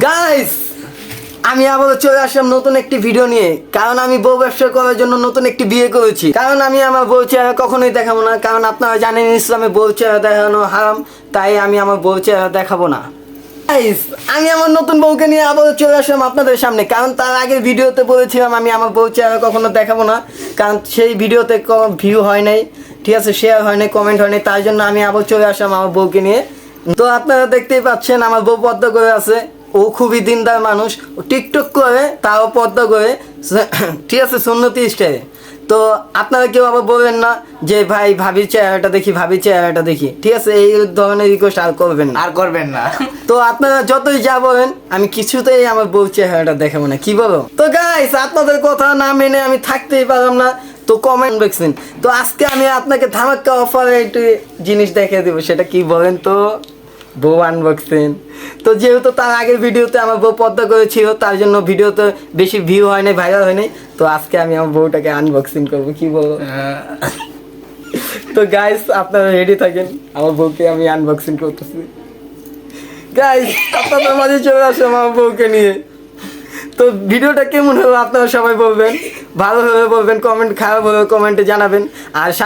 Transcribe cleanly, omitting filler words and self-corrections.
Guys আমি আবার চলে আসলাম নতুন একটি ভিডিও নিয়ে, কারণ আমি বউ ব্যবসা করার জন্য নতুন একটি বিয়ে করেছি। কারণ আমি আমার বউ চেহারা কখনোই দেখাবো না, কারণ আপনারা জানেন ইসলামে বউ চেহারা দেখানো হারাম। তাই আমি আমার বউ চেহারা দেখাবো না। গাইস আমি আমার নতুন বউকে নিয়ে আবার চলে আসলাম আপনাদের সামনে, কারণ তার আগের ভিডিওতে বলেছিলাম আমি আমার বউ চেহারা কখনো দেখাবো না, কারণ সেই ভিডিওতে ভিউ হয় নাই, ঠিক আছে, শেয়ার হয় নাই, কমেন্ট হয় নাই। তাই জন্য আমি আবার চলে আসলাম আমার বউকে নিয়ে। তো আপনারা দেখতেই পাচ্ছেন আমার বউ পর্দা করে আছে। ও খুবই দিনদার মানুষ, ও টিকটক করে, তাও পর্দা করে, ঠিক আছে, সুন্নতি স্টাইলে। তো আপনারা কেউ আবার বলবেন না যে ভাই ভাবির চেহারাটা দেখি, ভাবির চেহারাটা দেখি, ঠিক আছে, এই ধরনের রিকোয়েস্ট আর করবেন না, আর করবেন না। তো আপনারা যতই যা বলেন আমি কিছুতেই আমার বউ চেহারাটা দেখাবো না, কি বলো? তো গাইস আপনাদের কথা না মেনে আমি থাকতেই পারলাম না, তো কমেন্ট দেখছেন। তো আজকে আমি আপনাকে ধামাকা অফারে একটু জিনিস দেখিয়ে দেবো, সেটা কি বলেন তো? বউ আনবক্সিং। তো যেহেতু তার আগের ভিডিওতে আমার বউ পর্দা করেছিল, তার জন্য ভিডিওতে বেশি ভিউ হয় নাই, ভাইরাল হয় নাই। তো আজকে আমি আমার বউটাকে আনবক্সিং করবো, কি বলবো? তো গাইস আপনারা রেডি থাকেন, আমার বউকে আমি আনবক্সিং করতেছি। গাইস আপনাদের মাঝে চলে আসলাম আমার বউকে নিয়ে। তো ভিডিওটা কেমন হলো আপনারা সবাই বলবেন, ভালো হলে বলবেন, কমেন্ট খারাপ হলে কমেন্টে জানাবেন। আর